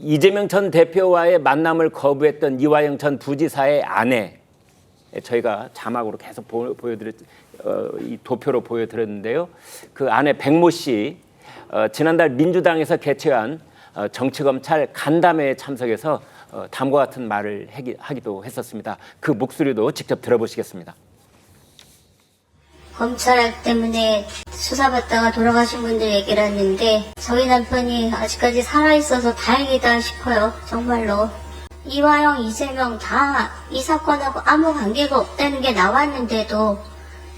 이재명 전 대표와의 만남을 거부했던 이화영 전 부지사의 아내, 저희가 자막으로 계속 이 도표로 보여드렸는데요. 그 아내 백모 씨, 지난달 민주당에서 개최한 정치검찰 간담회에 참석해서 다음과 같은 말을 하기도 했었습니다. 그 목소리도 직접 들어보시겠습니다. 검찰 때문에 수사받다가 돌아가신 분들 얘기를 했는데 저희 남편이 아직까지 살아있어서 다행이다 싶어요. 정말로. 이화영, 이재명 다 이 사건하고 아무 관계가 없다는 게 나왔는데도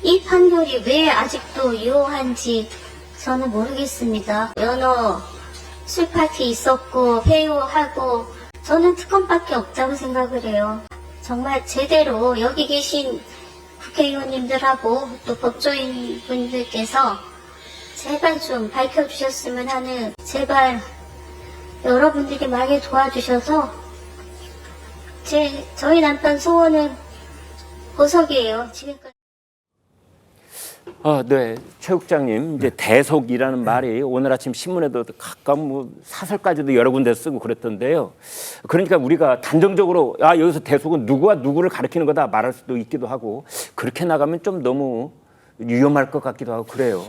이 판결이 왜 아직도 유효한지 저는 모르겠습니다. 연어 술파티 있었고 회유하고 저는 특검밖에 없다고 생각을 해요. 정말 제대로 여기 계신 국회의원님들하고 또 법조인 분들께서 제발 좀 밝혀주셨으면 하는, 제발 여러분들이 많이 도와주셔서 저희 남편 소원은 보석이에요. 지금까지. 네, 최 국장님, 이제 대속이라는 말이 오늘 아침 신문에도 가까운 뭐 사설까지도 여러 군데 쓰고 그랬던데요. 그러니까 우리가 단정적으로 여기서 대속은 누구와 누구를 가리키는 거다 말할 수도 있기도 하고, 그렇게 나가면 좀 너무 위험할 것 같기도 하고 그래요.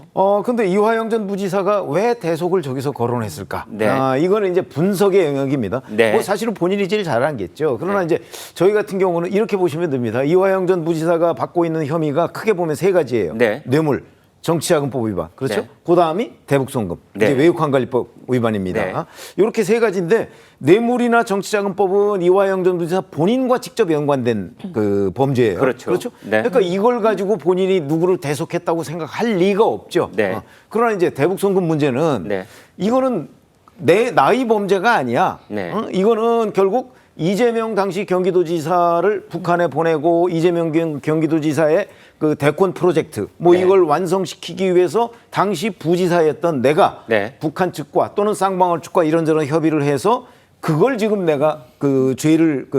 근데 이화영 전 부지사가 왜 대속을 저기서 거론했을까? 네. 이거는 이제 분석의 영역입니다. 네. 뭐 사실은 본인이 제일 잘 알겠죠. 그러나 이제 저희 같은 경우는 이렇게 보시면 됩니다. 이화영 전 부지사가 받고 있는 혐의가 크게 보면 세 가지예요. 네. 뇌물, 정치자금법 위반, 그렇죠? 네. 그다음이 대북송금, 네. 이제 외국환관리법 위반입니다. 네. 이렇게 세 가지인데 뇌물이나 정치자금법은 이화영 전 부지사 본인과 직접 연관된 그 범죄예요. 그렇죠. 네. 그러니까 이걸 가지고 본인이 누구를 대속했다고 생각할 리가 없죠. 네. 그러나 이제 대북송금 문제는 네. 이거는 내 나이 범죄가 아니야. 네. 이거는 결국 이재명 당시 경기도지사를 북한에 보내고 이재명 경기도지사의 그 대권 프로젝트 네. 이걸 완성시키기 위해서 당시 부지사였던 내가 네. 북한 측과 또는 쌍방울 측과 이런저런 협의를 해서 그걸 지금 내가 그 죄를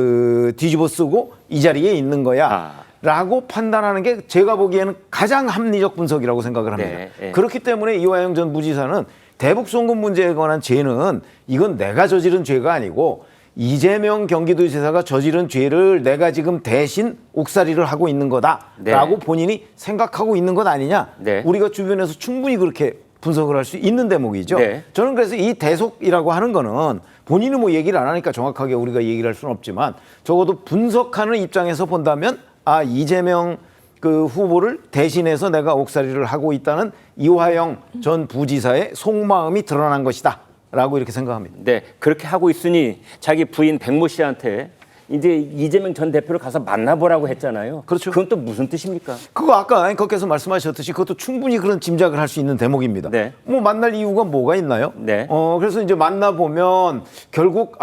뒤집어 쓰고 이 자리에 있는 거야. 라고 판단하는 게 제가 보기에는 가장 합리적 분석이라고 생각을 합니다. 네, 네. 그렇기 때문에 이화영 전 부지사는 대북송금 문제에 관한 죄는 이건 내가 저지른 죄가 아니고 이재명 경기도지사가 저지른 죄를 내가 지금 대신 옥살이를 하고 있는 거다라고 네. 본인이 생각하고 있는 것 아니냐. 네. 우리가 주변에서 충분히 그렇게 분석을 할 수 있는 대목이죠. 네. 저는 그래서 이 대속이라고 하는 거는 본인은 뭐 얘기를 안 하니까 정확하게 우리가 얘기를 할 수는 없지만 적어도 분석하는 입장에서 본다면 이재명 그 후보를 대신해서 내가 옥살이를 하고 있다는 이화영 전 부지사의 속마음이 드러난 것이다 라고 이렇게 생각합니다. 네, 그렇게 하고 있으니 자기 부인 백모 씨한테 이제 이재명 전 대표를 가서 만나보라고 했잖아요. 그렇죠. 그건 또 무슨 뜻입니까? 그거 아까 앵커께서 말씀하셨듯이 그것도 충분히 그런 짐작을 할 수 있는 대목입니다. 네. 뭐 만날 이유가 뭐가 있나요? 네. 그래서 이제 만나보면 결국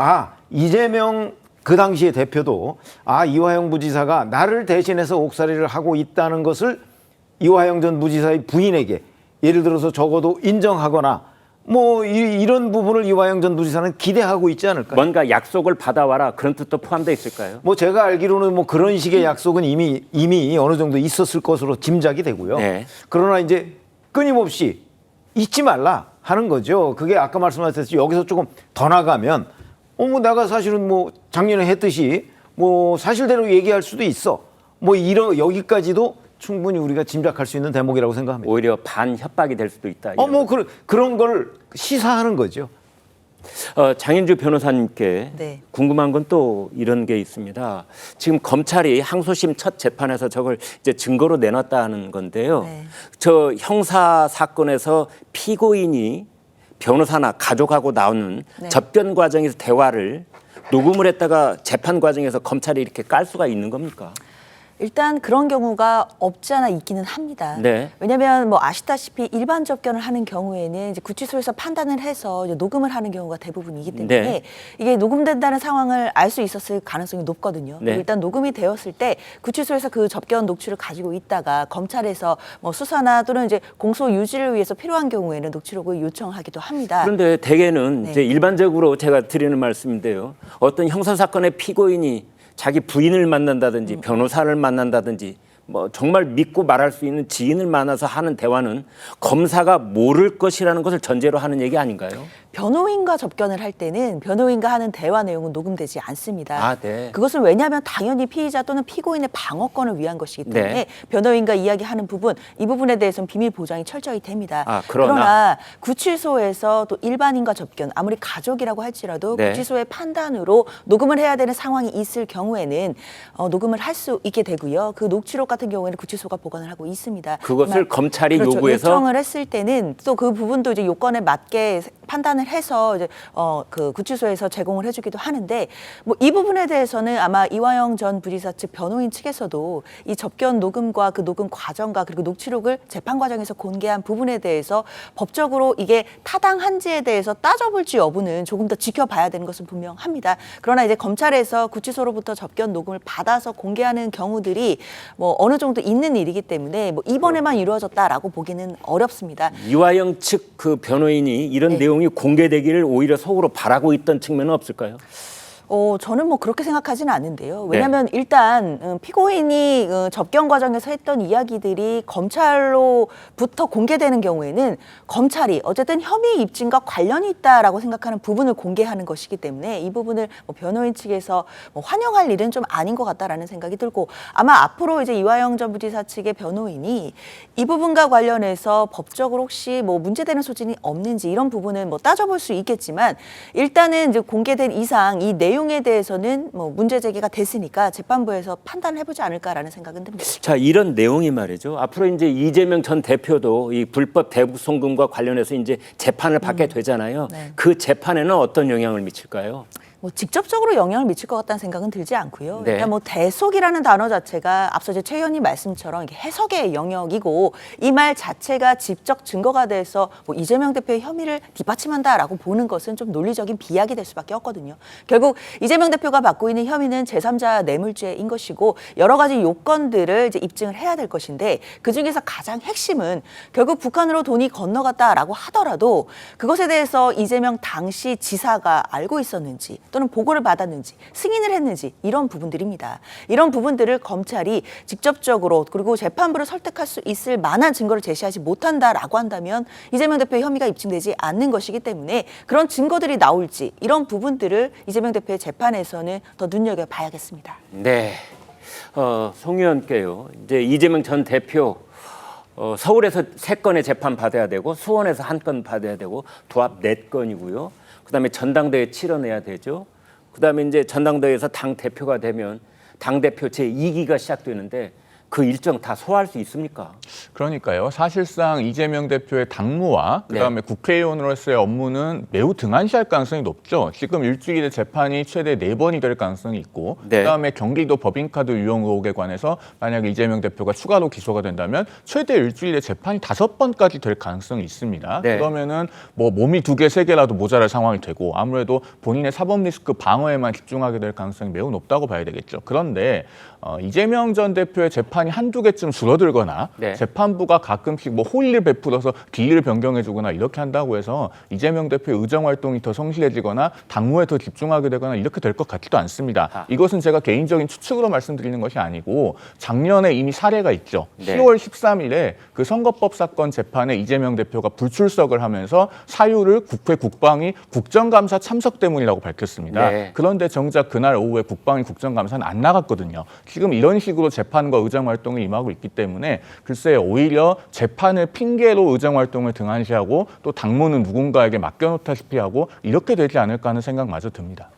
이재명 그 당시의 대표도 이화영 부지사가 나를 대신해서 옥살이를 하고 있다는 것을 이화영 전 부지사의 부인에게 예를 들어서 적어도 인정하거나 뭐 이런 부분을 이화영 전 부지사는 기대하고 있지 않을까요? 뭔가 약속을 받아와라 그런 뜻도 포함되어 있을까요? 뭐 제가 알기로는 뭐 그런 식의 약속은 이미 어느 정도 있었을 것으로 짐작이 되고요. 네. 그러나 이제 끊임없이 잊지 말라 하는 거죠. 그게 아까 말씀하셨듯이 여기서 조금 더 나가면 뭐 내가 사실은 뭐 작년에 했듯이 뭐 사실대로 얘기할 수도 있어. 뭐 여기까지도 충분히 우리가 짐작할 수 있는 대목이라고 생각합니다. 오히려 반협박이 될 수도 있다. 뭐 그런 걸 시사하는 거죠. 장인주 변호사님께 네. 궁금한 건 또 이런 게 있습니다. 지금 검찰이 항소심 첫 재판에서 저걸 이제 증거로 내놨다는 건데요. 네. 저 형사 사건에서 피고인이 변호사나 가족하고 나오는 네. 접견 과정에서 대화를 녹음을 했다가 재판 과정에서 검찰이 이렇게 깔 수가 있는 겁니까? 일단 그런 경우가 없지 않아 있기는 합니다. 네. 왜냐하면 뭐 아시다시피 일반 접견을 하는 경우에는 이제 구치소에서 판단을 해서 이제 녹음을 하는 경우가 대부분이기 때문에 네. 이게 녹음된다는 상황을 알 수 있었을 가능성이 높거든요. 네. 일단 녹음이 되었을 때 구치소에서 그 접견 녹취를 가지고 있다가 검찰에서 뭐 수사나 또는 이제 공소 유지를 위해서 필요한 경우에는 녹취록을 요청하기도 합니다. 그런데 대개는 네. 이제 일반적으로 제가 드리는 말씀인데요. 어떤 형사 사건의 피고인이 자기 부인을 만난다든지 변호사를 만난다든지 뭐 정말 믿고 말할 수 있는 지인을 만나서 하는 대화는 검사가 모를 것이라는 것을 전제로 하는 얘기 아닌가요? 변호인과 접견을 할 때는 변호인과 하는 대화 내용은 녹음되지 않습니다. 아, 네. 그것은 왜냐하면 당연히 피의자 또는 피고인의 방어권을 위한 것이기 때문에 네. 변호인과 이야기하는 부분, 이 부분에 대해서는 비밀 보장이 철저히 됩니다. 아, 그러나 구치소에서 또 일반인과 접견, 아무리 가족이라고 할지라도 네. 구치소의 판단으로 녹음을 해야 되는 상황이 있을 경우에는 녹음을 할 수 있게 되고요. 그 녹취록 같은 경우에는 구치소가 보관을 하고 있습니다. 그것을 그러나 검찰이 그렇죠. 요구해서 요청을 했을 때는 또 그 부분도 이제 요건에 맞게 판단을 해서 이제 그 구치소에서 제공을 해주기도 하는데 뭐 이 부분에 대해서는 아마 이화영 전 부지사 측 변호인 측에서도 이 접견 녹음과 그 녹음 과정과 그리고 녹취록을 재판 과정에서 공개한 부분에 대해서 법적으로 이게 타당한지에 대해서 따져볼지 여부는 조금 더 지켜봐야 되는 것은 분명합니다. 그러나 이제 검찰에서 구치소로부터 접견 녹음을 받아서 공개하는 경우들이 뭐 어느 정도 있는 일이기 때문에 뭐 이번에만 이루어졌다라고 보기는 어렵습니다. 이화영 측 그 변호인이 이런 네. 내용이 공개되기를 오히려 속으로 바라고 있던 측면은 없을까요? 저는 뭐 그렇게 생각하지는 않는데요. 왜냐하면 일단 피고인이 접견 과정에서 했던 이야기들이 검찰로부터 공개되는 경우에는 검찰이 어쨌든 혐의 입증과 관련이 있다라고 생각하는 부분을 공개하는 것이기 때문에 이 부분을 뭐 변호인 측에서 뭐 환영할 일은 좀 아닌 것 같다라는 생각이 들고 아마 앞으로 이제 이화영 전 부지사 측의 변호인이 이 부분과 관련해서 법적으로 혹시 뭐 문제되는 소진이 없는지 이런 부분은 뭐 따져볼 수 있겠지만 일단은 이제 공개된 이상 이 내용에 대해서는 뭐 문제 제기가 됐으니까 재판부에서 판단을 해보지 않을까라는 생각은 듭니다. 자, 이런 내용이 말이죠. 앞으로 이제 이재명 전 대표도 이 불법 대북 송금과 관련해서 이제 재판을 받게 되잖아요. 네. 그 재판에는 어떤 영향을 미칠까요? 뭐 직접적으로 영향을 미칠 것 같다는 생각은 들지 않고요. 네. 일단 뭐 대속이라는 단어 자체가 앞서 이제 최 의원님 말씀처럼 이게 해석의 영역이고 이 말 자체가 직접 증거가 돼서 뭐 이재명 대표의 혐의를 뒷받침한다라고 보는 것은 좀 논리적인 비약이 될 수밖에 없거든요. 결국 이재명 대표가 받고 있는 혐의는 제3자 뇌물죄인 것이고 여러 가지 요건들을 이제 입증을 해야 될 것인데 그 중에서 가장 핵심은 결국 북한으로 돈이 건너갔다라고 하더라도 그것에 대해서 이재명 당시 지사가 알고 있었는지 또는 보고를 받았는지 승인을 했는지 이런 부분들입니다. 이런 부분들을 검찰이 직접적으로 그리고 재판부를 설득할 수 있을 만한 증거를 제시하지 못한다라고 한다면 이재명 대표의 혐의가 입증되지 않는 것이기 때문에 그런 증거들이 나올지 이런 부분들을 이재명 대표의 재판에서는 더 눈여겨봐야겠습니다. 네. 송 의원께요. 이제 이재명 전 대표 서울에서 3건의 재판 받아야 되고 수원에서 1건 받아야 되고 도합 4건이고요. 그다음에 전당대회 치러내야 되죠. 그다음에 이제 전당대회에서 당 대표가 되면 당 대표 제2기가 시작되는데 그 일정 다 소화할 수 있습니까? 그러니까요. 사실상 이재명 대표의 당무와 그다음에 국회의원으로서의 업무는 매우 등한시할 가능성이 높죠. 지금 일주일의 재판이 최대 4번이 될 가능성이 있고 그다음에 경기도 법인카드 유용 의혹에 관해서 만약에 이재명 대표가 추가로 기소가 된다면 최대 일주일의 재판이 5번까지 될 가능성이 있습니다. 그러면은 뭐 몸이 2개, 3개라도 모자랄 상황이 되고 아무래도 본인의 사법 리스크 방어에만 집중하게 될 가능성이 매우 높다고 봐야 되겠죠. 그런데 이재명 전 대표의 재판이 한두 개쯤 줄어들거나 재판부가 가끔씩 뭐 호의를 베풀어서 기일을 변경해주거나 이렇게 한다고 해서 이재명 대표의 의정 활동이 더 성실해지거나 당무에 더 집중하게 되거나 이렇게 될 것 같지도 않습니다. 이것은 제가 개인적인 추측으로 말씀드리는 것이 아니고 작년에 이미 사례가 있죠. 10월 13일에 그 선거법 사건 재판에 이재명 대표가 불출석을 하면서 사유를 국회 국방위 국정감사 참석 때문이라고 밝혔습니다. 그런데 정작 그날 오후에 국방위 국정감사는 안 나갔거든요. 지금 이런 식으로 재판과 의정 활동에 임하고 있기 때문에 글쎄 오히려 재판을 핑계로 의정 활동을 등한시하고 또 당무는 누군가에게 맡겨놓다시피 하고 이렇게 되지 않을까 하는 생각마저 듭니다.